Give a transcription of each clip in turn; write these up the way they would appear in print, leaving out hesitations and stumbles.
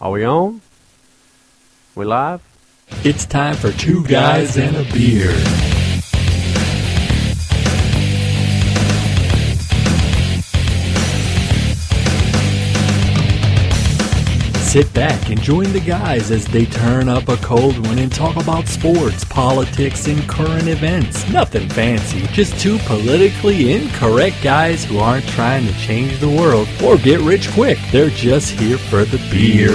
Are we on? We live? It's time for Two Guys and a Beer. Sit back and join the guys as they turn up a cold one and talk about sports, politics, and current events. Nothing fancy, just two politically incorrect guys who aren't trying to change the world or get rich quick. They're just here for the beer.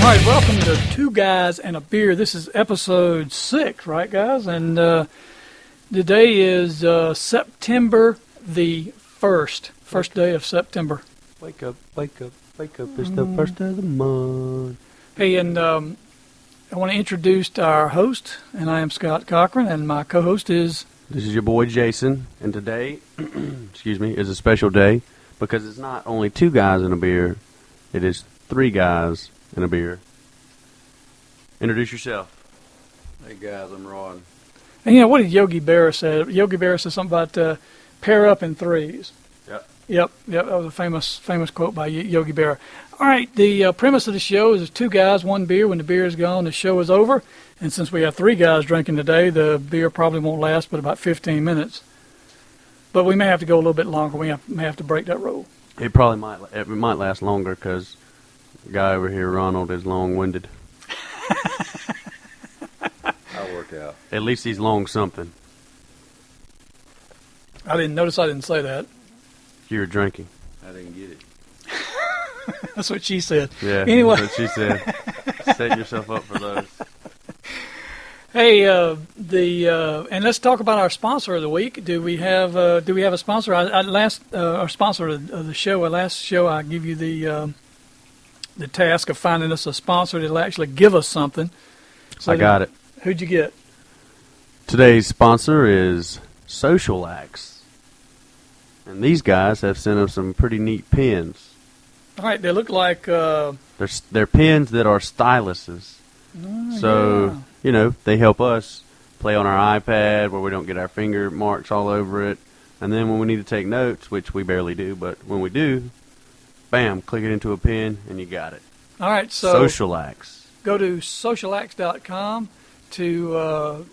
All right, welcome to Two Guys and a Beer. This is episode 6, right, guys? And today is September the 1st, first day of September. Wake up, wake up, wake up. It's the first of the month. Hey, and I want to introduce our host, and I am Scott Cochran, and my co-host is... This is your boy Jason, and today, excuse me, is a special day because it's not only two guys and a beer, it is three guys and a beer. Introduce yourself. Hey guys, I'm Ron. And you know, what did Yogi Berra say? Yogi Berra said something about pair up in threes. Yep, that was a famous quote by Yogi Berra. All right, the premise of the show is two guys, one beer. When the beer is gone, the show is over. And since we have three guys drinking today, the beer probably won't last but about 15 minutes. But we may have to go a little bit longer. We may have to break that rule. It probably might last longer because the guy over here, Ronald, is long-winded. I'll work out. At least he's long something. I didn't say that. You were drinking. I didn't get it. That's what she said. Yeah, anyway. That's what she said. Set yourself up for those. Hey, and let's talk about our sponsor of the week. Do we have a sponsor? Our sponsor of the show. Last show, I give you the task of finding us a sponsor that'll actually give us something. So I got it. Who'd you get? Today's sponsor is Social Axe. And these guys have sent us some pretty neat pens. All right, they look like... They're pens that are styluses. So, yeah. They help us play on our iPad where we don't get our finger marks all over it. And then when we need to take notes, which we barely do, but when we do, bam, click it into a pen and you got it. All right, so... Social Axe. Go to socialaxe.com to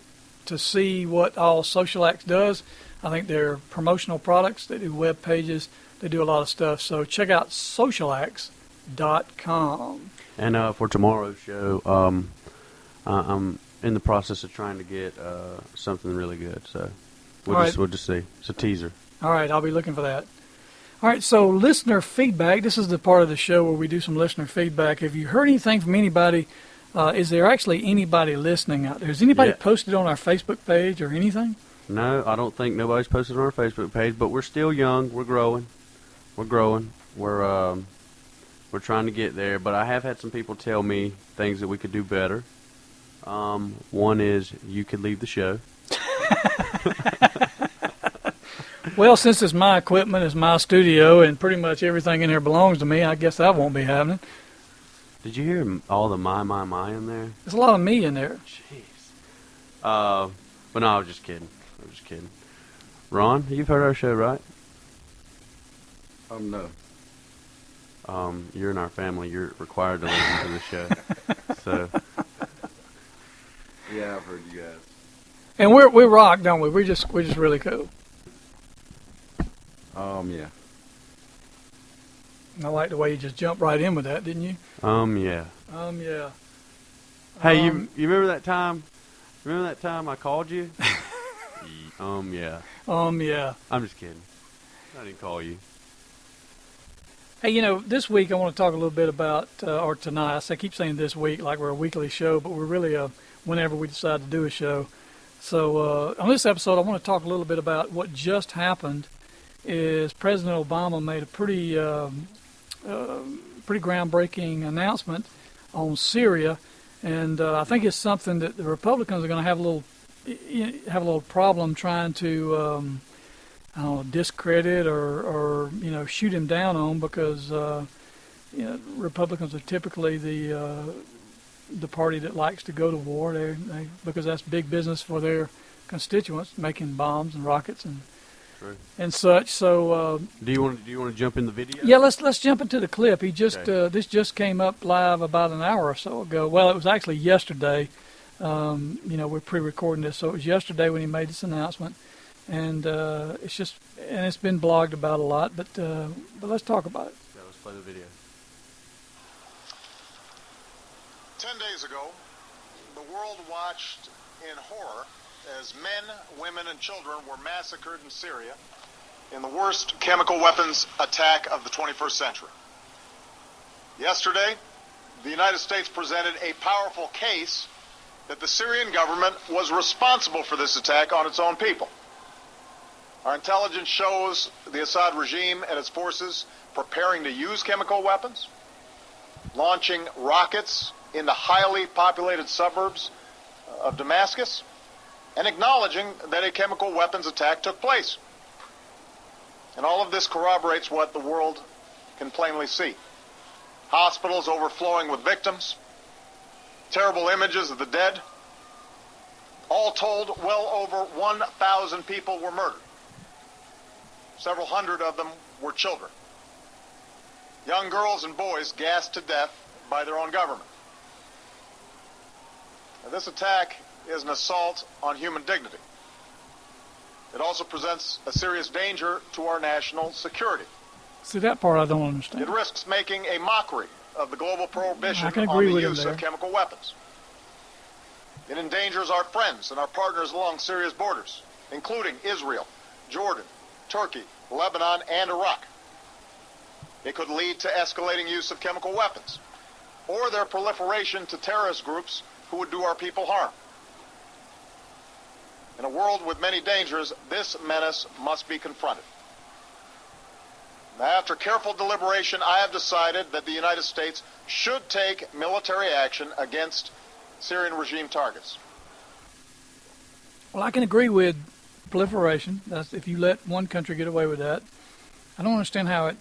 see what all Social Axe does. I think they're promotional products. They do web pages. They do a lot of stuff. So check out socialaxe.com. And for tomorrow's show, I'm in the process of trying to get something really good. So we'll just see. It's a teaser. All right, I'll be looking for that. All right, so listener feedback. This is the part of the show where we do some listener feedback. Have you heard anything from anybody? Is there actually anybody listening out there? Has anybody posted on our Facebook page or anything? No, I don't think nobody's posted on our Facebook page, but we're still young. We're growing. We're trying to get there, but I have had some people tell me things that we could do better. One is you could leave the show. Well, since it's my equipment, it's my studio, and pretty much everything in here belongs to me, I guess that won't be happening. Did you hear all the my in there? There's a lot of me in there. Jeez. But no, I was just kidding. Ron, you've heard our show, right? No. You're in our family. You're required to listen to the show. So. Yeah, I've heard you guys. And we rock, don't we? We're just really cool. Yeah. I like the way you just jumped right in with that, didn't you? Yeah. Yeah. Hey, you remember that time? Remember that time I called you? Yeah. Yeah. I'm just kidding. I didn't call you. Hey, this week I want to talk a little bit about, or tonight, I keep saying this week like we're a weekly show, but we're really whenever we decide to do a show. So on this episode, I want to talk a little bit about what just happened. Is President Obama made a pretty groundbreaking announcement on Syria, and I think it's something that the Republicans are going to have a little problem trying to discredit or shoot him down on, because Republicans are typically the party that likes to go to war. Because that's big business for their constituents, making bombs and rockets and True. and such. So Do you want to jump in the video? yeah, let's jump into the clip. He just Okay. this just came up live about an hour or so ago. Well, it was actually yesterday. We're pre-recording this, so it was yesterday when he made this announcement, and it's been blogged about a lot. But let's talk about it. Yeah, let's play the video. 10 days ago, the world watched in horror as men, women, and children were massacred in Syria in the worst chemical weapons attack of the 21st century. Yesterday, the United States presented a powerful case that the Syrian government was responsible for this attack on its own people. Our intelligence shows the Assad regime and its forces preparing to use chemical weapons, launching rockets into highly populated suburbs of Damascus, and acknowledging that a chemical weapons attack took place. And all of this corroborates what the world can plainly see. Hospitals overflowing with victims, terrible images of the dead. All told, well over 1,000 people were murdered. Several hundred of them were children. Young girls and boys gassed to death by their own government. Now, this attack is an assault on human dignity. It also presents a serious danger to our national security. See, that part I don't It understand. risks making a mockery of the global prohibition I can on agree the with him use there. of chemical weapons. It endangers our friends and our partners along Syria's borders, including Israel, Jordan, Turkey, Lebanon, and Iraq. It could lead to escalating use of chemical weapons or their proliferation to terrorist groups who would do our people harm. In a world with many dangers, this menace must be confronted. Now, after careful deliberation, I have decided that the United States should take military action against Syrian regime targets. Well, I can agree with proliferation. That's if you let one country get away with that. I don't understand how it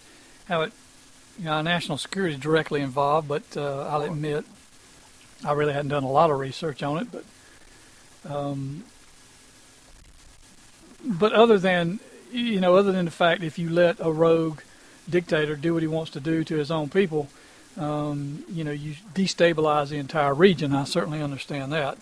national security is directly involved, but I'll admit I really hadn't done a lot of research on it. But other than the fact if you let a rogue dictator do what he wants to do to his own people, you destabilize the entire region. I certainly understand that.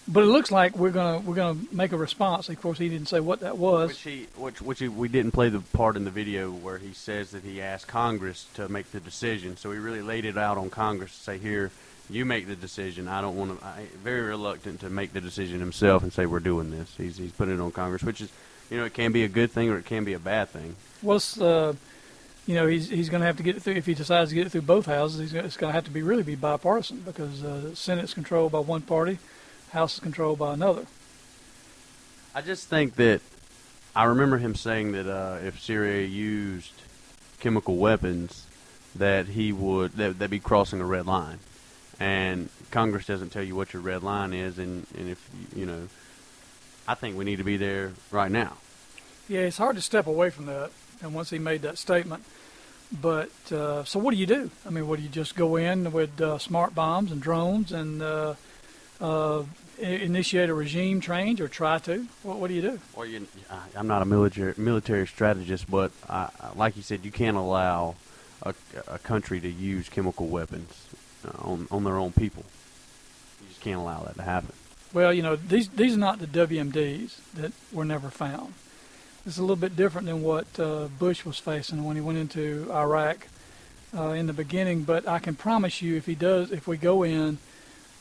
But it looks like we're gonna make a response. Of course, he didn't say what that was. We didn't play the part in the video where he says that he asked Congress to make the decision. So he really laid it out on Congress to say, here, you make the decision. I'm very reluctant to make the decision himself and say we're doing this. He's putting it on Congress, which is, it can be a good thing or it can be a bad thing. Well, he's going to have to get it through. If he decides to get it through both houses, it's going to have to be bipartisan because the Senate's controlled by one party, House is controlled by another. I just think that I remember him saying that if Syria used chemical weapons, that that'd be crossing a red line. And Congress doesn't tell you what your red line is, and if I think we need to be there right now. Yeah, it's hard to step away from that. And once he made that statement, but so what do you do? I mean, what do you just go in with smart bombs and drones and initiate a regime change or try to? What do you do? Well, I'm not a military strategist, but like you said, you can't allow a country to use chemical weapons on their own people. You just can't allow that to happen. Well, these are not the WMDs that were never found. It's a little bit different than what Bush was facing when he went into Iraq in the beginning. But I can promise you, if we go in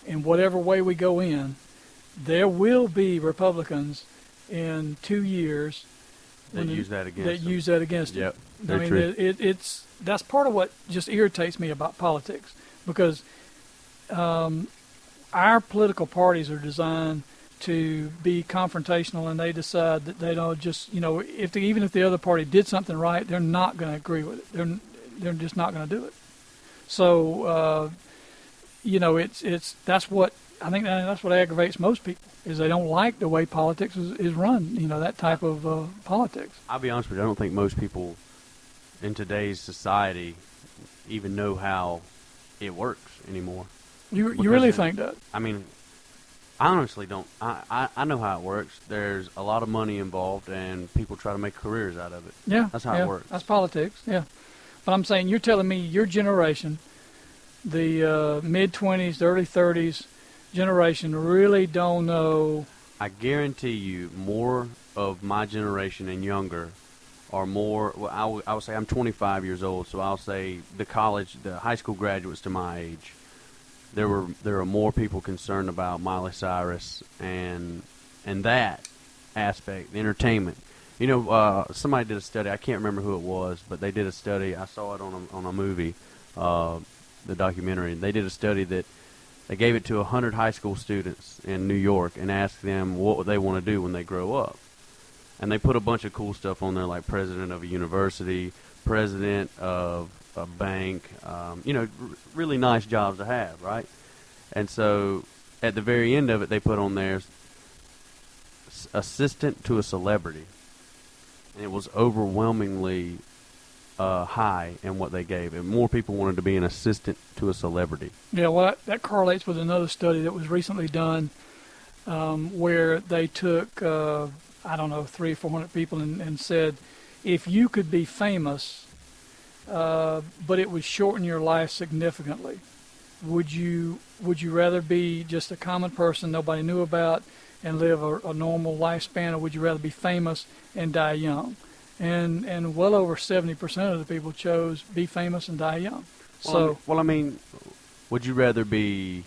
whatever way we go in, there will be Republicans in 2 years that use that against him. Yep, I mean, true. That's part of what just irritates me about politics, because our political parties are designed to be confrontational, and they decide that they don't just, even if the other party did something right, they're not going to agree with it. They're just not going to do it. So, that's what I think. That's what aggravates most people, is they don't like the way politics is run. That type of politics. I'll be honest with you. I don't think most people in today's society even know how it works anymore. You really think that? I mean, I honestly don't. I know how it works. There's a lot of money involved, and people try to make careers out of it. Yeah. That's how yeah, it works. That's politics, yeah. But I'm saying you're telling me your generation, the mid-20s, early 30s generation, really don't know. I guarantee you more of my generation and younger are more, well, I would say I'm 25 years old, so I'll say the high school graduates to my age, there are more people concerned about Miley Cyrus and that aspect, the entertainment. You know, somebody did a study, I can't remember who it was, but they did a study, I saw it on a movie, the documentary. They did a study that they gave it to 100 high school students in New York and asked them what they want to do when they grow up. And they put a bunch of cool stuff on there, like president of a university, president of a bank, really nice jobs to have, right? And so at the very end of it, they put on there assistant to a celebrity. And it was overwhelmingly high in what they gave. And more people wanted to be an assistant to a celebrity. Yeah, well, that correlates with another study that was recently done where they took, 300 or 400 people and said, if you could be famous, but it would shorten your life significantly, would you rather be just a common person nobody knew about and live a normal lifespan, or would you rather be famous and die young? And well over 70% of the people chose be famous and die young. Well, I mean, would you rather be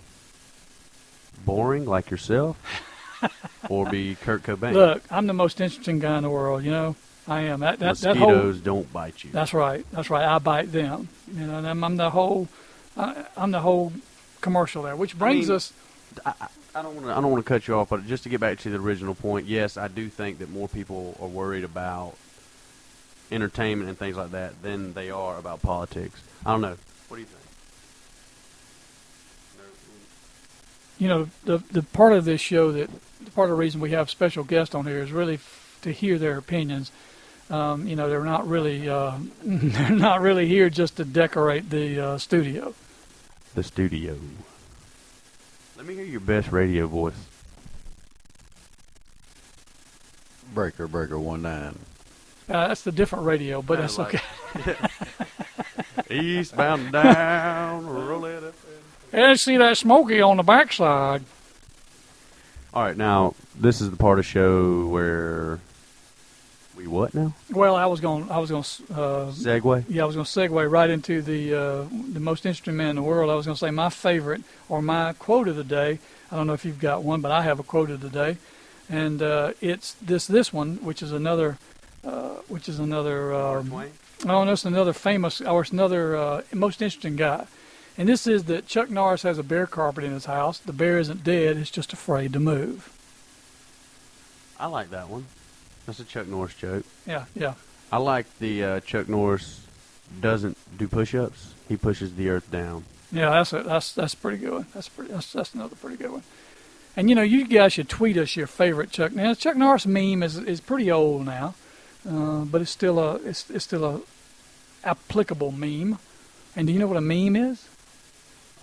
boring like yourself or be Kurt Cobain? Look, I'm the most interesting guy in the world, you know. I am. Mosquitoes don't bite you. That's right. I bite them. You know, and I'm the whole commercial there, which brings us. I don't want to cut you off, but just to get back to the original point, yes, I do think that more people are worried about entertainment and things like that than they are about politics. I don't know. What do you think? You know, the part of this show part of the reason we have special guests on here is really to hear their opinions. They're not really here just to decorate the studio. The studio. Let me hear your best radio voice. Breaker 19. That's the different radio, but that's okay. Eastbound down, roll it up. And see that Smokey on the backside. All right, now this is the part of the show where we what now? Well, I was going segue. Yeah, I was going to segue right into the most interesting man in the world. I was going to say my favorite or my quote of the day. I don't know if you've got one, but I have a quote of the day, and it's this one, which is another. No, it's another famous, or it's another most interesting guy. And this is that Chuck Norris has a bear carpet in his house. The bear isn't dead; it's just afraid to move. I like that one. That's a Chuck Norris joke. Yeah. I like the Chuck Norris doesn't do push-ups. He pushes the earth down. Yeah, that's a pretty good one. That's another pretty good one. And you guys should tweet us your favorite Chuck. Now, Chuck Norris meme is pretty old now, but it's still a applicable meme. And do you know what a meme is?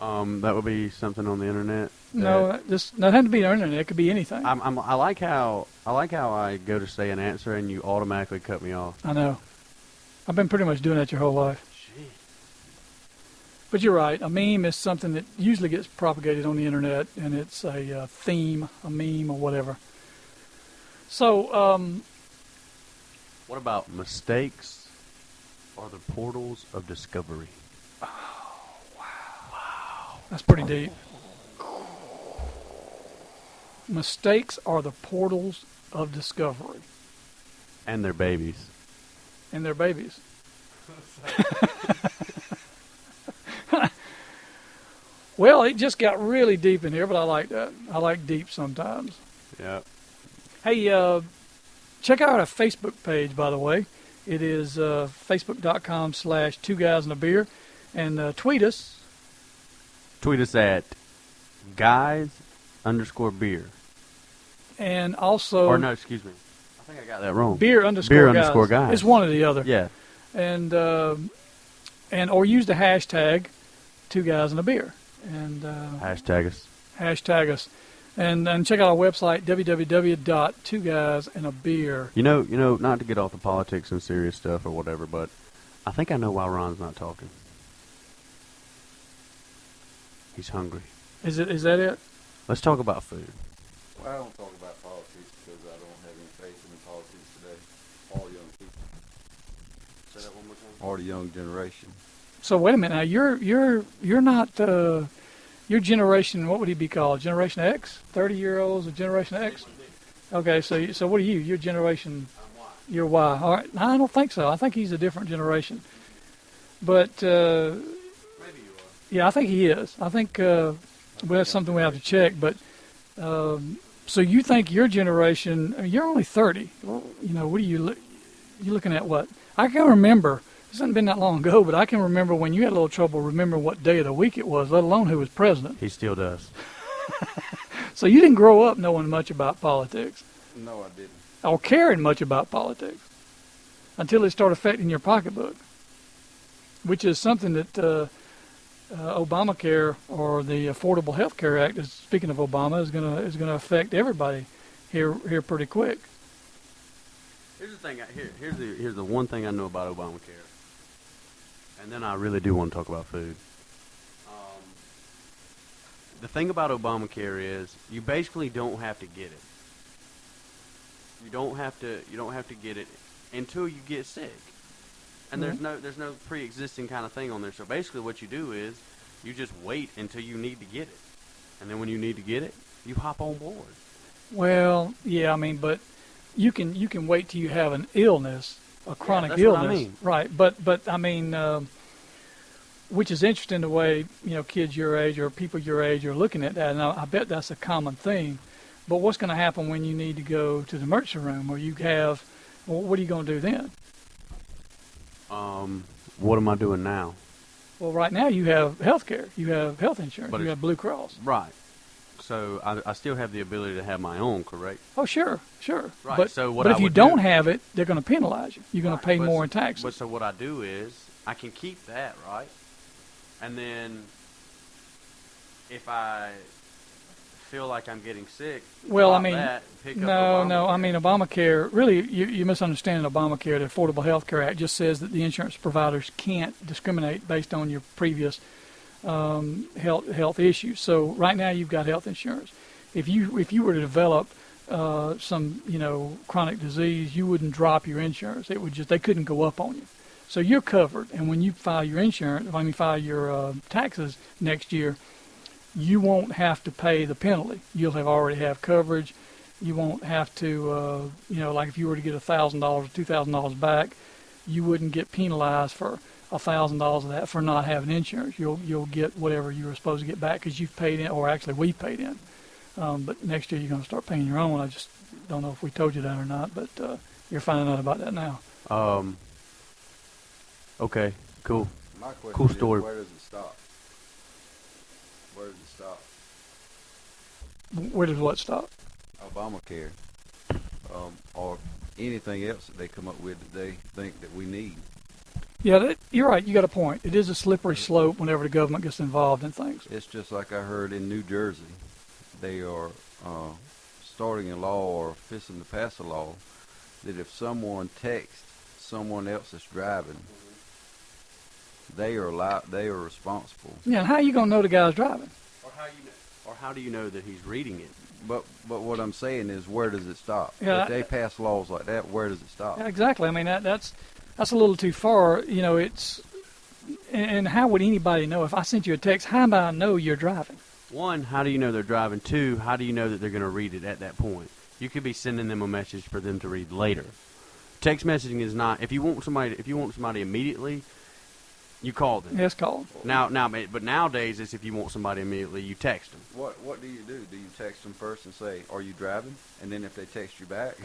That would be something on the internet. No, it doesn't have to be on the internet. It could be anything. I like how I go to say an answer and you automatically cut me off. I know. I've been pretty much doing that your whole life. Gee. But you're right. A meme is something that usually gets propagated on the internet, and it's a theme, a meme, or whatever. So, what about mistakes are the portals of discovery? That's pretty deep. Mistakes are the portals of discovery. And their babies. Well, it just got really deep in here, but I like that. I like deep sometimes. Yeah. Hey, check out our Facebook page, by the way. It is facebook.com/2guysandAbeer. And tweet us. Tweet us at guys_beer. And also... Or no, excuse me. I think I got that wrong. Beer_guys. guys. It's one or the other. Yeah. And or use the hashtag 2guysandAbeer. And hashtag us. And check out our website, www.2guysandabeer. You know, not to get off the politics and serious stuff or whatever, but I think I know why Ron's not talking. He's hungry. Is that it? Let's talk about food. Well, I don't talk about politics because I don't have any faith in politics today. All young people. Say that one more time. Or the young generation. So wait a minute. Now you're not your generation. What would he be called? Generation X? 30-year-olds of Generation X? Okay. So what are you? Your generation? You're Y. All right. No, I don't think so. I think he's a different generation. But Maybe you are. yeah, I think he is. I think well, that's something we have to check. But so you think your generation? You're only 30. Well, what are you looking at? What I can remember. This hasn't been that long ago, but I can remember when you had a little trouble remembering what day of the week it was, let alone who was president. He still does. So you didn't grow up knowing much about politics No, I didn't. or caring much about politics until it started affecting your pocketbook, which is something that Obamacare or the Affordable Health Care Act, speaking of Obama, is gonna affect everybody here pretty quick. Here's the thing. Here's the one thing I know about Obamacare, and then I really do want to talk about food. The thing about Obamacare is you basically don't have to get it. You don't have to get it until you get sick, and there's no pre-existing kind of thing on there. So basically, what you do is you just wait until you need to get it, and then when you need to get it, you hop on board. Well, yeah, I mean, but you can wait till you have an illness, a chronic that's illness, what I mean. right? But I mean, which is interesting the way kids your age or people your age are looking at that, and I bet that's a common thing. But what's going to happen when you need to go to the emergency room, or you have? Well, what are you going to do then? What am I doing now? Well, right now you have health care, you have health insurance, But you have Blue Cross. Right. So I still have the ability to have my own, correct? Oh, sure. Right. But, So what but I if you would don't do- have it, they're going to penalize you. You're going to pay But- more in taxes. But so what I do is I can keep that, right? And then if I feel like I'm getting sick, Well, I drop mean, that, pick up no. I Obamacare. mean, Obamacare, really, you misunderstand Obamacare. The Affordable Health Care Act just says that the insurance providers can't discriminate based on your previous health issues. So right now you've got health insurance. If you were to develop some chronic disease, you wouldn't drop your insurance. It would they couldn't go up on you. So you're covered. And when you file your file your taxes next year, you won't have to pay the penalty. You'll already have coverage. You won't have to, like if you were to get $1,000 or $2,000 back, you wouldn't get penalized for $1,000 of that for not having insurance. You'll get whatever you were supposed to get back because you've paid in, or actually we paid in. But next year you're going to start paying your own. I just don't know if we told you that or not, but you're finding out about that now. Okay, cool. My question Cool is, story. where does it stop? Where does it stop? Where does what stop? Obamacare. Or anything else that they come up with that they think that we need. Yeah, you're right. You got a point. It is a slippery slope whenever the government gets involved in things. It's just like I heard in New Jersey. They are starting a law or fixing to pass a law that if someone texts someone else that's driving, they are responsible. Yeah, and how are you going to know the guy's driving? Or how do you know that he's reading it? But what I'm saying is, where does it stop? Yeah, if they pass laws like that, where does it stop? Yeah, exactly. I mean, that's a little too far. It's and how would anybody know if I sent you a text? How do I know you're driving? One, how do you know they're driving? Two, how do you know that they're going to read it at that point? You could be sending them a message for them to read later. Text messaging is not. If you want somebody immediately, you call them. Yes, call. But nowadays, it's if you want somebody immediately, you text them. What do you do? Do you text them first and say, "Are you driving?" And then if they text you back,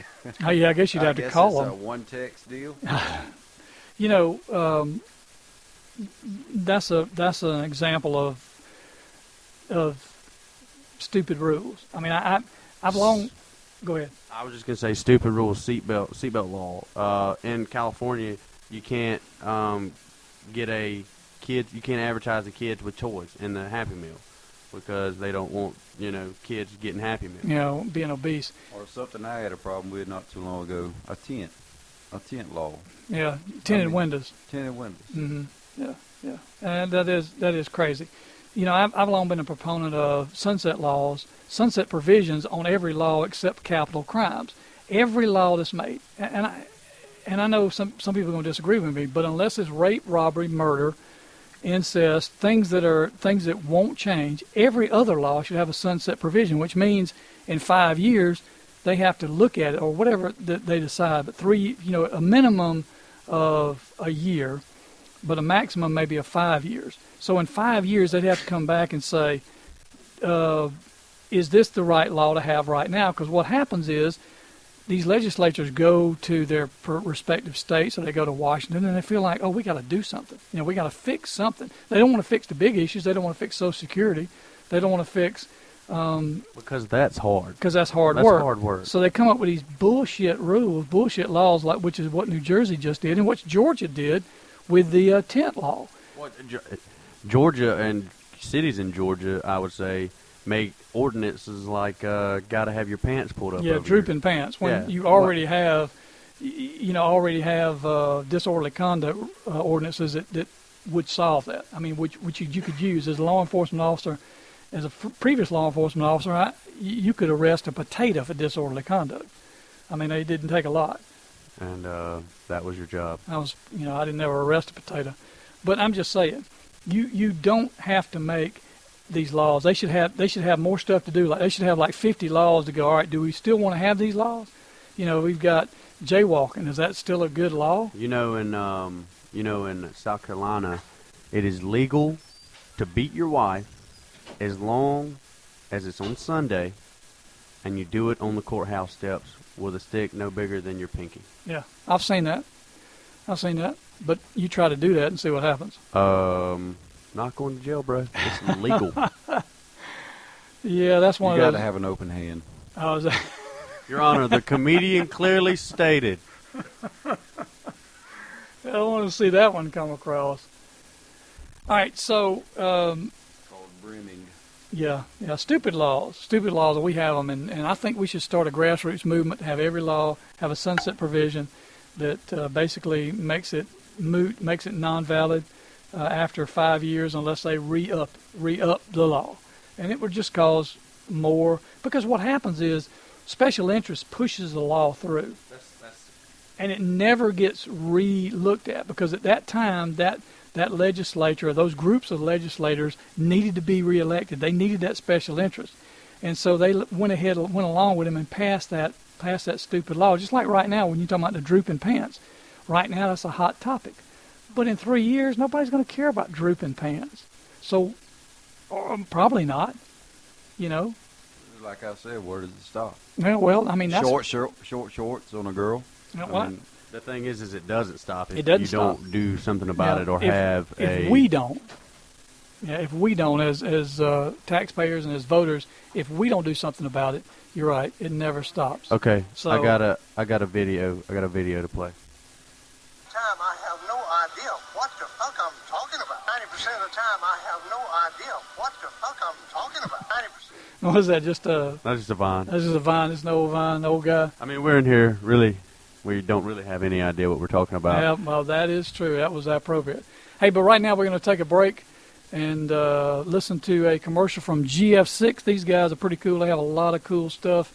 Oh yeah, I guess you'd have to call it's them. a one text deal. That's an example of stupid rules. I mean, I've long. Go ahead. I was just going to say stupid rules, seatbelt law. In California, you can't you can't advertise the kids with toys in the Happy Meal. because they don't want, kids getting Happy Meals. Being obese. Or something I had a problem with not too long ago, a tent law. Yeah, tinted windows. Tinted windows. Mm-hmm. Yeah, and that is crazy. I've long been a proponent of sunset laws, sunset provisions on every law except capital crimes. Every law that's made, and I know some people are going to disagree with me, but unless it's rape, robbery, murder, incest, things that won't change, every other law should have a sunset provision, which means in 5 years they have to look at it or whatever that they decide. But a minimum of a year, but a maximum maybe of 5 years. So in 5 years they'd have to come back and say, is this the right law to have right now? Because what happens is these legislatures go to their respective states, or they go to Washington, and they feel like, we got to do something. We got to fix something. They don't want to fix the big issues. They don't want to fix Social Security. They don't want to fix... because that's hard. Because that's hard work. So they come up with these bullshit rules, bullshit laws, which is what New Jersey just did, and what Georgia did with the tent law. Georgia and cities in Georgia, I would say, make ordinances like got to have your pants pulled up. Yeah, drooping pants. When you already have, disorderly conduct ordinances that would solve that. I mean, which you could use as a law enforcement officer, as a previous law enforcement officer. You could arrest a potato for disorderly conduct. I mean, it didn't take a lot. And that was your job. I didn't never arrest a potato, but I'm just saying, you don't have to make these laws. They should have more stuff to do. Like they should have like 50 laws to go. All right, do we still want to have these laws? We've got jaywalking. Is that still a good law? In South Carolina, it is legal to beat your wife as long as it's on Sunday, and you do it on the courthouse steps with a stick no bigger than your pinky. Yeah, I've seen that. But you try to do that and see what happens. Not going to jail, bro. It's illegal. Yeah, that's one of those. You got to have an open hand. Your Honor, the comedian clearly stated. I want to see that one come across. All right, so... called brimming. Yeah, stupid laws. We have them, and I think we should start a grassroots movement to have every law have a sunset provision that basically makes it moot, makes it non-valid after 5 years unless they re-up the law. And it would just cause more, because what happens is special interest pushes the law through. And it never gets re-looked at, because at that time that legislature, or those groups of legislators, needed to be reelected. They needed that special interest. And so they went along with him and passed that stupid law. Just like right now when you're talking about the drooping pants. Right now that's a hot topic. But in 3 years, nobody's going to care about drooping pants. So, probably not, Like I said, where does it stop? Well, I mean, that's... Short shorts on a girl. The thing is it doesn't stop if it doesn't you stop. don't do something about it, or if we don't, as taxpayers and as voters, if we don't do something about it, you're right, it never stops. Okay, so I got a video to play. Time I have no idea what the fuck I'm talking about. 90% of the time I have no idea what the fuck I'm talking about. 90%. What is that? That's just a Vine. That's just a Vine. It's an old Vine, old guy. I mean, we're in here really. We don't really have any idea what we're talking about. Yeah, well, that is true. That was appropriate. Hey, but right now we're going to take a break and listen to a commercial from GF6. These guys are pretty cool. They have a lot of cool stuff,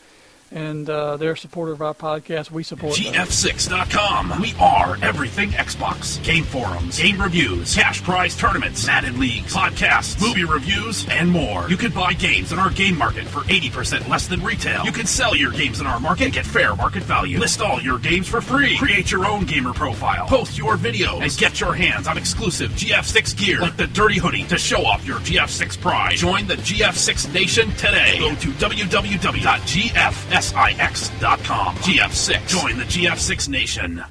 and they're a supporter of our podcast. We support them. GF6.com. We are everything Xbox. Game forums, game reviews, cash prize tournaments, Madden leagues, podcasts, movie reviews, and more. You can buy games in our game market for 80% less than retail. You can sell your games in our market and get fair market value. List all your games for free. Create your own gamer profile. Post your videos and get your hands on exclusive GF6 gear like the Dirty Hoodie to show off your GF6 pride. Join the GF6 Nation today. Go to www.gfsix.com. GF6. Join the GF6 Nation.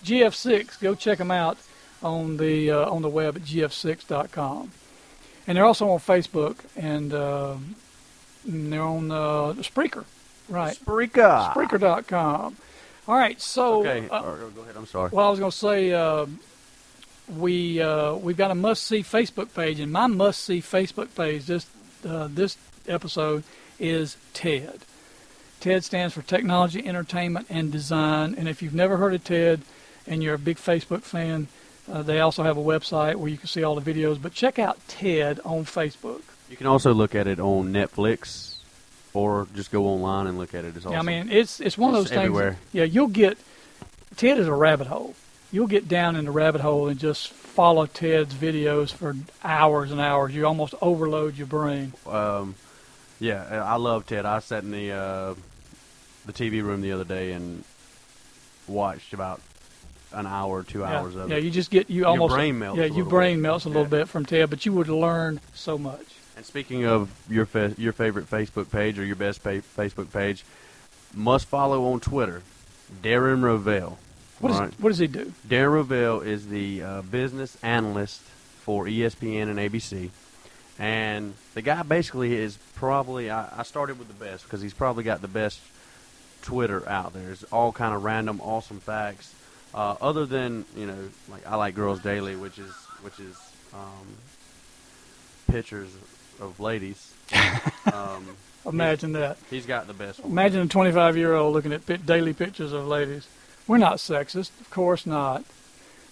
GF6, go check them out on the web at gf6.com. And they're also on Facebook, and they're on Spreaker. Right. Spreaker. Spreaker.com. All right, so... Okay, go ahead, I'm sorry. Well, I was going to say, we've got a must-see Facebook page, and my must-see Facebook page this episode is TED. TED stands for Technology, Entertainment, and Design. And if you've never heard of TED and you're a big Facebook fan, they also have a website where you can see all the videos. But check out TED on Facebook. You can also look at it on Netflix, or just go online and look at it. It's awesome. Yeah, I mean, it's one of those things. Everywhere. Yeah, TED is a rabbit hole. You'll get down in the rabbit hole and just follow Ted's videos for hours and hours. You almost overload your brain. Yeah, I love TED. I sat in the TV room the other day and watched about an hour, 2 hours of it. Yeah, you just get your brain melts. Yeah, your brain melts a little bit from TED, but you would learn so much. And speaking of your favorite Facebook page or your best Facebook page, must follow on Twitter, Darren Rovell. What does he do? Darren Rovell is the business analyst for ESPN and ABC. And the guy basically is probably, I started with the best because he's probably got the best Twitter out there. It's all kind of random, awesome facts. Other than, like I Like Girls Daily, which is pictures of ladies. Imagine that. He's got the best one. Imagine a 25-year-old looking at daily pictures of ladies. We're not sexist, of course not.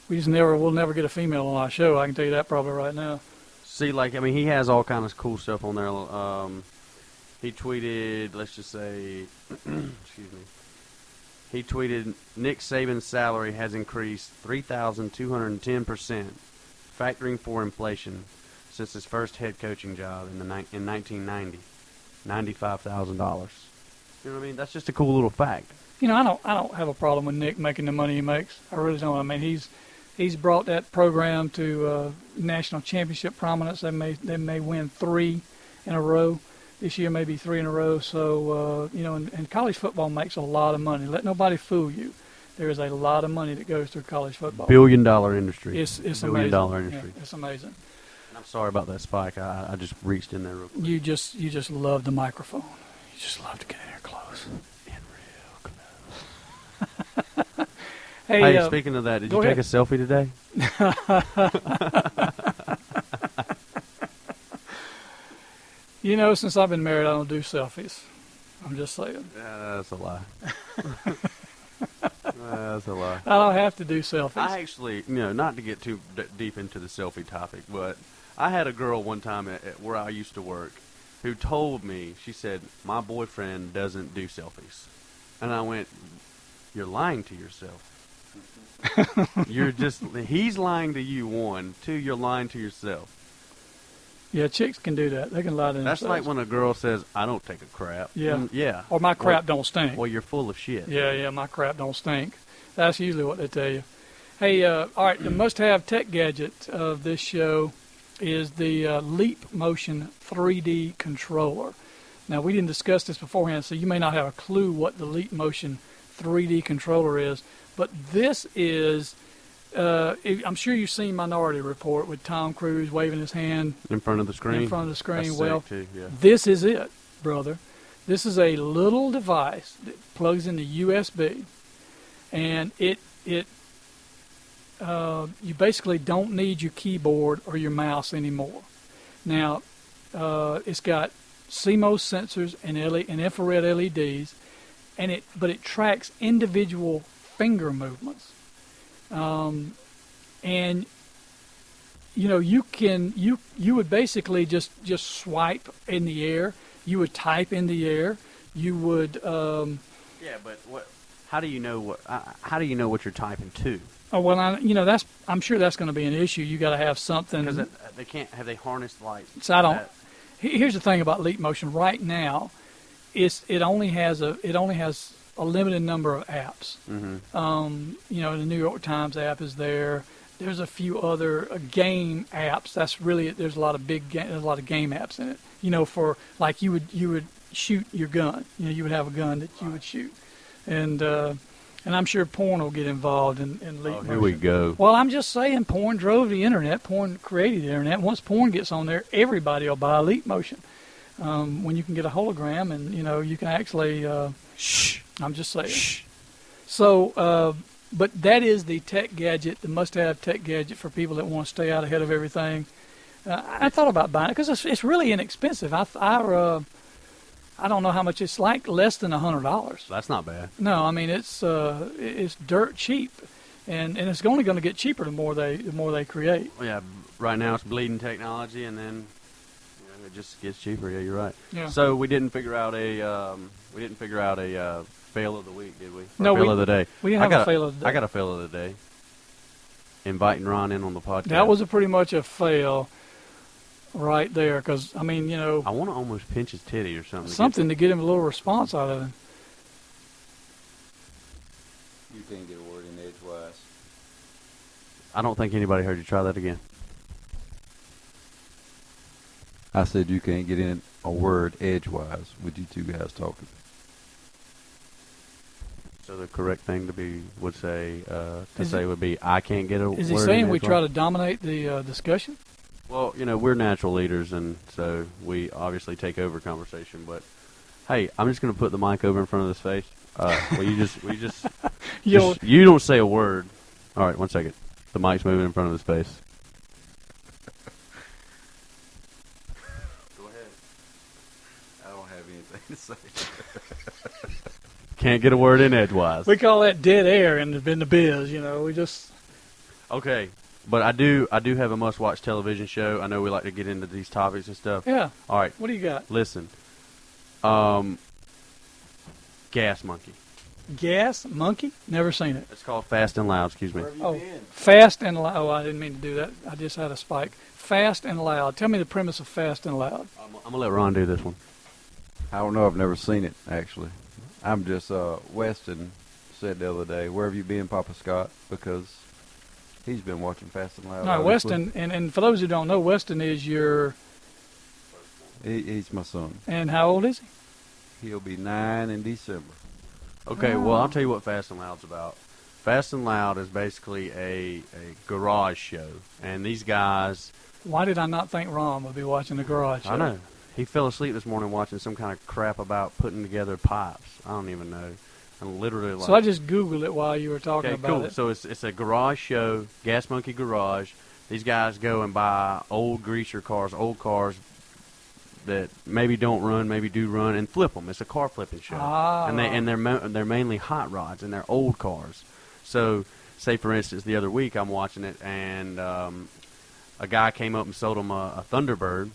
We'll never get a female on our show. I can tell you that probably right now. See, he has all kinds of cool stuff on there. He tweeted, let's just say, excuse me. He tweeted, Nick Saban's salary has increased 3,210%, factoring for inflation, since his first head coaching job in 1990, $95,000. You know what I mean? That's just a cool little fact. I don't have a problem with Nick making the money he makes. I really don't. I mean, he's brought that program to national championship prominence. They may win 3 in a row. This year maybe 3 in a row. So, and college football makes a lot of money. Let nobody fool you. There is a lot of money that goes through college football. Billion-dollar industry. It's amazing. Billion-dollar industry. Yeah, it's amazing. And I'm sorry about that spike. I just reached in there real quick. You just love the microphone. You just love to get in here close. Hey, speaking of that, did you take a selfie today? Since I've been married, I don't do selfies. I'm just saying. That's a lie. That's a lie. I don't have to do selfies. I actually, not to get too deep into the selfie topic, but I had a girl one time at where I used to work who told me, she said, my boyfriend doesn't do selfies. And I went, you're lying to yourself. He's lying to you, 1. 2, you're lying to yourself. Yeah, chicks can do that. They can lie to themselves. That's like when a girl says, I don't take a crap. Yeah. Yeah. Or my crap don't stink. Well, you're full of shit. Yeah, my crap don't stink. That's usually what they tell you. Hey, all right, the must-have tech gadget of this show is the Leap Motion 3D controller. Now, we didn't discuss this beforehand, so you may not have a clue what the Leap Motion 3D controller is, but this is, I'm sure you've seen Minority Report with Tom Cruise waving his hand in front of the screen. That's well, sick too, yeah. This is it, brother. This is a little device that plugs into USB, and you basically don't need your keyboard or your mouse anymore. Now, it's got CMOS sensors and infrared LEDs, but it tracks individual finger movements. And you would basically just swipe in the air. You would type in the air. You would. Yeah, but how do you know what? How do you know what you're typing to? Oh well, I'm sure that's going to be an issue. You got to have something. Because they can't have they harnessed lights. So I don't. Here's the thing about Leap Motion. Right now, it only has a limited number of apps. Mm-hmm. The New York Times app is there. There's a few other game apps. There's a lot of game apps in it. For like you would shoot your gun. You would have a gun that you would shoot, and I'm sure porn will get involved in Leap Motion. Here we go. Well, I'm just saying, porn drove the internet. Porn created the internet. Once porn gets on there, everybody will buy Leap Motion. When you can get a hologram and you can actually. Shh. I'm just saying. Shh. So But that is the tech gadget, the must-have tech gadget for people that want to stay out ahead of everything. I thought about buying it because it's really inexpensive. I don't know how much it's like, less than $100. That's not bad. No, I mean it's dirt cheap, and it's only going to get cheaper the more they create. Well, yeah, right now it's bleeding technology, and then it just gets cheaper. Yeah, you're right. Yeah. So we didn't figure out a fail of the week, did we? Or No, fail of the day. We didn't have a fail of the day. I got a fail of the day. Inviting Ron in on the podcast. That was pretty much a fail right there because, I mean, I want to almost pinch his titty or something. something to get him a little response out of him. You can't get a word in edgewise. I don't think anybody heard you. Try that again. I said you can't get in a word edgewise with you two guys talking. So the correct thing would be I can't get a word. Is he in saying we edgewise? try to dominate the discussion? Well, we're natural leaders, and so we obviously take over conversation. But hey, I'm just going to put the mic over in front of his face. You don't say a word. All right, 1 second. The mic's moving in front of his face. Go ahead. I don't have anything to say. Can't get a word in edgewise. We call that dead air in the biz. We just Okay, but I do have a must-watch television show. I know we like to get into these topics and stuff. yeah. All right, What do you got? listen. Gas Monkey. Gas Monkey? Never seen it. It's called Fast and Loud. Excuse me. Where have you Oh, been? Fast and Loud. Oh, I didn't mean to do that. I just had a spike. Fast and Loud. Tell me the premise of Fast and Loud. I'm gonna let Ron do this one. I don't know. I've never seen it, actually. I'm just, Weston said the other day, where have you been, Papa Scott? Because he's been watching Fast and Loud. No, obviously. Weston, and for those who don't know, Weston is your, He's my son. and how old is he? He'll be 9 in December. Okay, well, I'll tell you what Fast and Loud's about. Fast and Loud is basically a garage show, and these guys... Why did I not think Ron would be watching the garage show? I know. He fell asleep this morning watching some kind of crap about putting together pipes. I don't even know. I'm literally like... So I just Googled it while you were talking Okay, about cool. it. So it's a garage show, Gas Monkey Garage. These guys go and buy old greaser cars, old cars that maybe don't run, maybe do run, and flip them. It's a car flipping show. And they're mainly hot rods, and they're old cars. So, say for instance, the other week I'm watching it, and a guy came up and sold them a Thunderbird.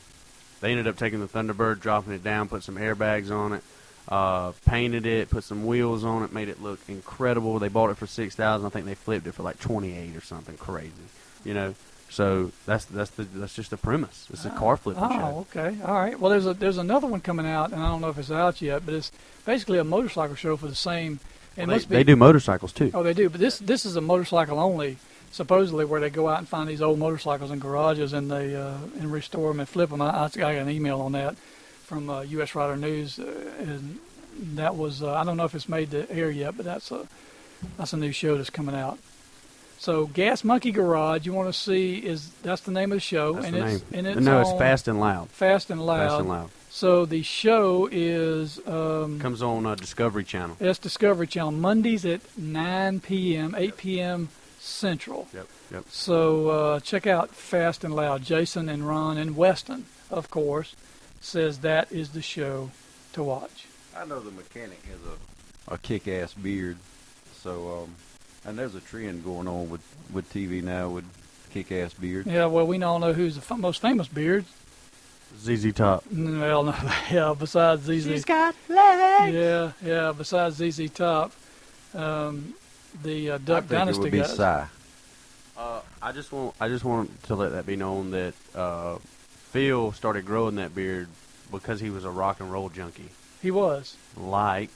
They ended up taking the Thunderbird, dropping it down, put some airbags on it, painted it, put some wheels on it, made it look incredible. They bought it for $6,000. I think they flipped it for like $28 or something crazy. So that's just the premise. It's a car flipping show. Oh, okay. All right. Well, there's another one coming out, and I don't know if it's out yet, but it's basically a motorcycle show for the same. And They do motorcycles too. Oh, they do. But this is a motorcycle only, supposedly, where they go out and find these old motorcycles in garages and they and restore them and flip them. I got an email on that from U.S. Rider News, and that was I don't know if it's made the air yet, but that's a new show that's coming out. So Gas Monkey Garage, you want to see that's the name of the show, That's and the it's name. and it's No, it's on Fast and Loud. Fast and Loud. Fast and Loud. So the show is Comes on Discovery Channel. it's Discovery Channel Mondays at 9 p.m., 8 p.m. Central. Yep. So check out Fast and Loud. Jason and Ron and Weston, of course, says that is the show to watch. I know the mechanic has a kick-ass beard, so and there's a trend going on with TV now with kick-ass beard. Yeah, well, we all know who's the most famous beard. ZZ Top. Well, no, yeah, besides ZZ. She's got legs. Yeah, besides ZZ Top, the Duck I think Dynasty it would be guys. Cy. I just want to let that be known that Phil started growing that beard because he was a rock and roll junkie, He was, like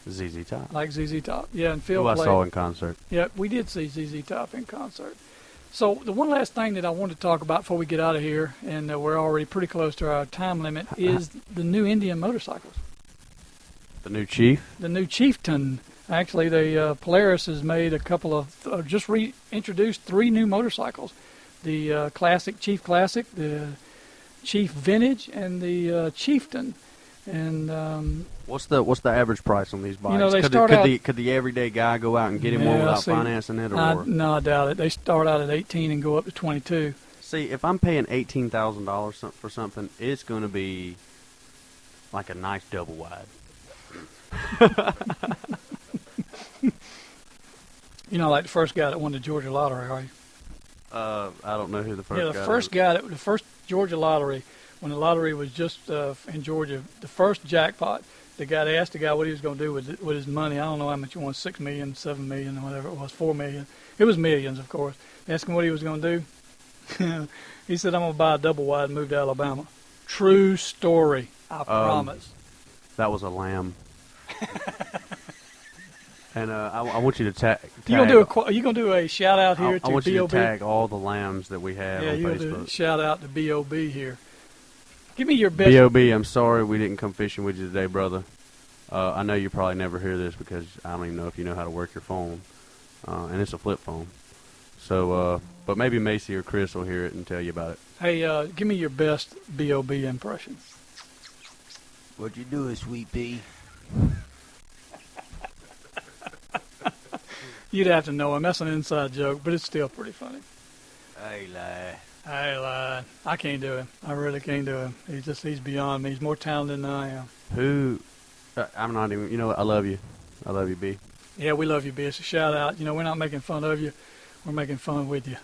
ZZ Top. like ZZ Top. Yeah, and Phil Who I played. saw in concert. Yeah, we did see ZZ Top in concert. So the one last thing that I wanted to talk about before we get out of here, and we're already pretty close to our time limit, is the new Indian motorcycles. The new chief. The new Chieftain. Actually, the Polaris has made a couple of, just reintroduced 3 new motorcycles. The Chief Classic, the Chief Vintage, and the Chieftain. And What's the average price on these bikes? You know, they could, start could out- the everyday guy go out and get him one without financing it, or no, I doubt it. They start out at 18 and go up to 22. see, if I'm paying $18,000 for something, it's going to be like a nice double wide. You know, like the first guy that won the Georgia lottery, are you? I don't know who the first guy The first Georgia lottery, when the lottery was just in Georgia, the first jackpot, they asked the guy what he was going to do with his money. I don't know how much he won, $6 million, $7 million, whatever it was, $4 million. It was millions, of course. They asked him what he was going to do. He said, I'm going to buy a double wide and move to Alabama. True story, I promise. That was a lamb. And I want you to tag. You gonna do a shout out here to I want B.O.B.? you to tag all the lambs that we have on you're gonna do a Facebook. shout out to B.O.B. here. Give me your best. B.O.B., I'm sorry we didn't come fishing with you today, brother. I know you probably never hear this because I don't even know if you know how to work your phone. And it's a flip phone. So, but maybe Macy or Chris will hear it and tell you about it. Hey, give me your best B.O.B. impression. What you doing, sweet pea? You'd have to know him. That's an inside joke, but it's still pretty funny. Hey, lad. Hey, lad. I can't do him. I really can't do him. He's beyond me. He's more talented than I am. I'm not even, you know what, I love you. I love you, B. Yeah, we love you, B. It's a shout out. You know, we're not making fun of you. We're making fun with you.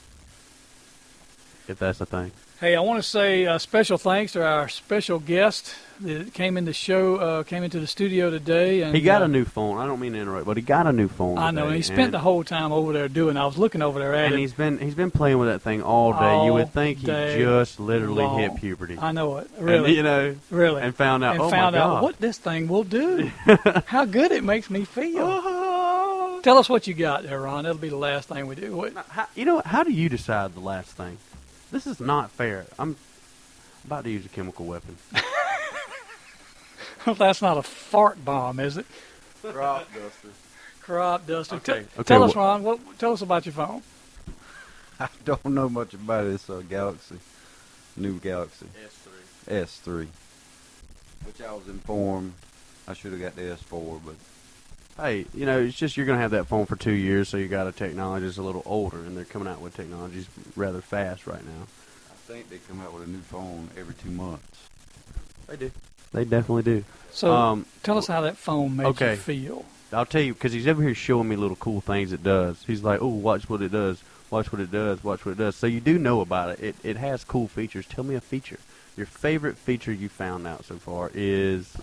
If that's the thing. Hey, I want to say special thanks to our special guest that came into the studio today. And He got a new phone. I don't mean to interrupt, but he got a new phone. I know, today, and he spent the whole time over there doing. I was looking over there at and him. he's been playing with that thing all day. You would think he day just literally long. hit puberty. I know it, really. And, you know, really, and found out. and oh found my out God. what this thing will do. How good it makes me feel. Tell us what you got there, Ron. That'll be the last thing we do. What? How do you decide the last thing? This is not fair. I'm about to use a chemical weapon. That's not a fart bomb, is it? Crop duster. Crop duster. Okay, Tell us, Ron. Tell us about your phone. I don't know much about it. It's a Galaxy. New Galaxy. S3. Which I was informed I should have got the S4, but... Hey, you know, it's just you're going to have that phone for 2 years, so you got a technology that's a little older, and they're coming out with technologies rather fast right now. I think they come out with a new phone every 2 months. They do. They definitely do. So tell us how that phone makes okay. you feel. I'll tell you, because he's over here showing me little cool things it does. He's like, oh, watch what it does. Watch what it does. Watch what it does. So you do know about it. It has cool features. Tell me a feature. Your favorite feature you found out so far is...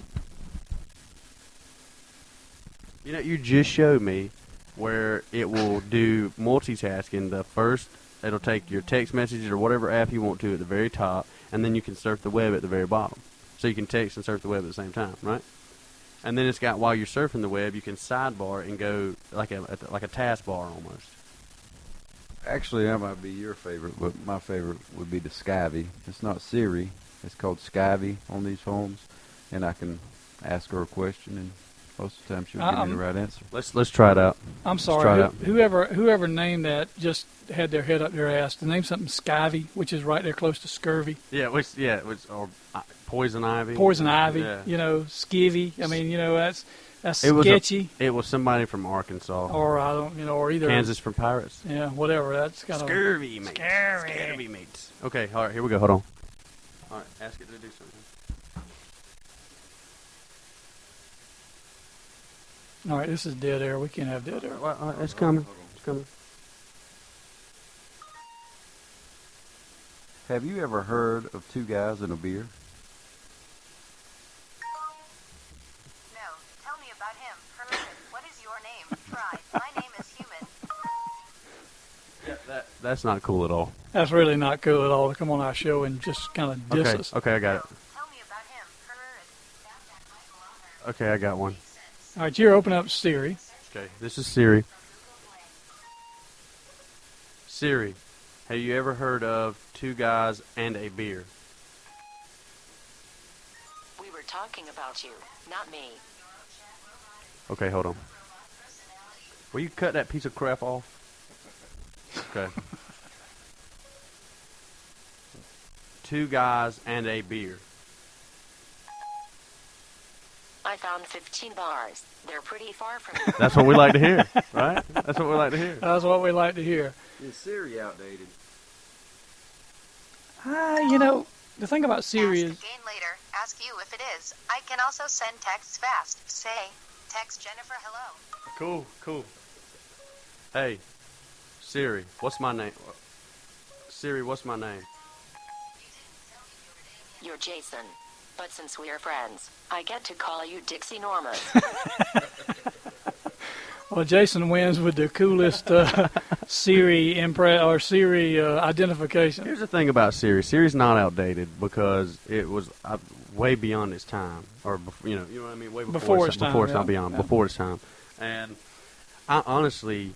You know, you just showed me where it will do multitasking. It'll take your text messages or whatever app you want to at the very top, and then you can surf the web at the very bottom. So you can text and surf the web at the same time, right? And then it's got, while you're surfing the web, you can sidebar and go like a taskbar almost. Actually, that might be your favorite, but my favorite would be the Skivy. It's not Siri. It's called Skivy on these phones, and I can ask her a question, and most of the time she'll give me the right answer. Let's try it out. I'm sorry. Whoever named that just had their head up their ass. To name something Skivy, which is right there close to scurvy. Yeah, it was or poison ivy. Poison ivy. Yeah. You know, skivvy. I mean, you know, that's It was sketchy. It was somebody from Arkansas. Or I don't, you know, or either Kansas from Pirates. Yeah, whatever. That's kind of Scurvy mates. Scurvy mates. Okay, all right, here we go. Hold on. All right, ask it to do something. All right, this is dead air. We can't have dead air. All right, it's coming. It's coming. Have you ever heard of Two Guys and a Beer? No. Tell me about him. Herman, what is your name? Try. My name is Human. Yeah, that's not cool at all. That's really not cool at all to come on our show and just kind of diss us. Okay, I got it. Tell me about him. Herman. Okay, I got one. All right, you're opening up Siri. Okay, this is Siri. Siri, have you ever heard of Two Guys and a Beer? We were talking about you, not me. Okay, hold on. Will you cut that piece of crap off? Okay. Two Guys and a Beer. found 15 bars. They're pretty far from you. That's what we like to hear, right? That's what we like to hear. That's what we like to hear. Is Siri outdated? The thing about Siri is, Ask again later. Ask you if it is. I can also send texts fast. Say, text Jennifer hello. Cool. Hey, Siri, what's my name? Siri, what's my name? You're Jason. But since we are friends, I get to call you Dixie Normus. well, Jason wins with the coolest Siri identification. Here's the thing about Siri. Siri's not outdated because it was way beyond its time, or you know what I mean, way before its time. Before its time. And I honestly,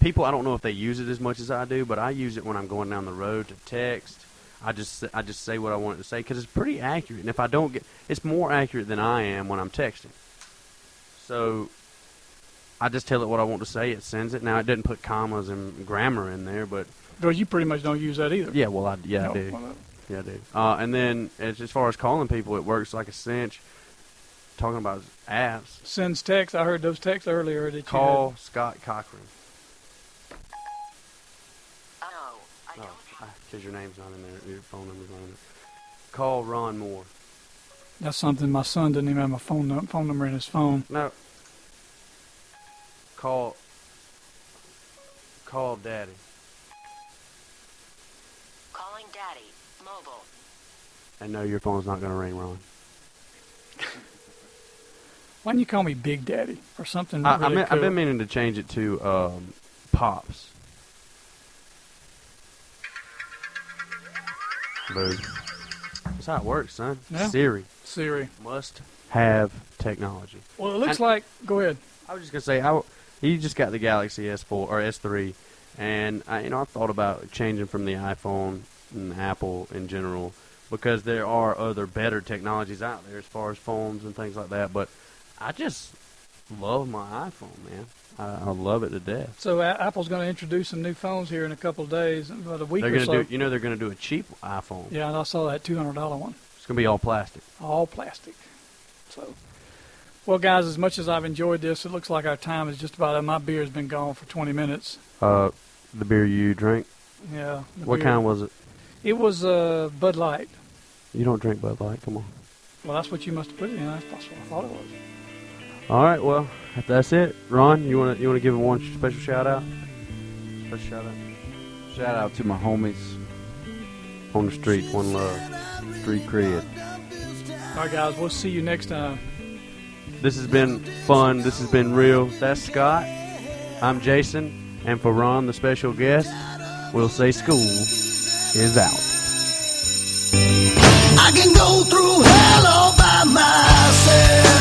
people, I don't know if they use it as much as I do, but I use it when I'm going down the road to text. I just say what I want it to say because it's pretty accurate, and if I don't get, it's more accurate than I am when I'm texting. So I just tell it what I want to say. It sends it. Now it doesn't put commas and grammar in there, but well, you pretty much don't use that either. Yeah, well, I do. Yeah, I do. And then as far as calling people, it works like a cinch. Talking about apps. Sends text. I heard those texts earlier. That Call Scott Cochran. Because your name's not in there, your phone number's not in there. Call Ron Moore. That's something my son doesn't even have my phone number in his phone. No. Call Daddy. Calling Daddy. Mobile. And no, your phone's not going to ring, Ron. Why don't you call me Big Daddy or something really cool? I've been meaning to change it to Pops. Boom. That's how it works, son. Yeah. Siri must have technology. Well, it looks like. Go ahead. I was just gonna say, you just got the Galaxy S4 or S3, and I've thought about changing from the iPhone and Apple in general because there are other better technologies out there as far as phones and things like that. But I just love my iPhone, man. I love it to death. So Apple's going to introduce some new phones here in a couple of days, about a week or so. They're going to do a cheap iPhone. Yeah, and I saw that $200 one. It's going to be all plastic. All plastic. So, well, guys, as much as I've enjoyed this, it looks like our time is just about up. My beer's been gone for 20 minutes. The beer you drink? Yeah. What kind was it? It was Bud Light. You don't drink Bud Light. Come on. Well, that's what you must have put it in. That's what I thought it was. All right, well, if that's it. Ron, you want to give one special shout out? Shout out to my homies on the street. One love. Street cred. All right, guys, we'll see you next time. This has been fun. This has been real. That's Scott. I'm Jason, and for Ron, the special guest, we'll say school is out. I can go through hell all by myself.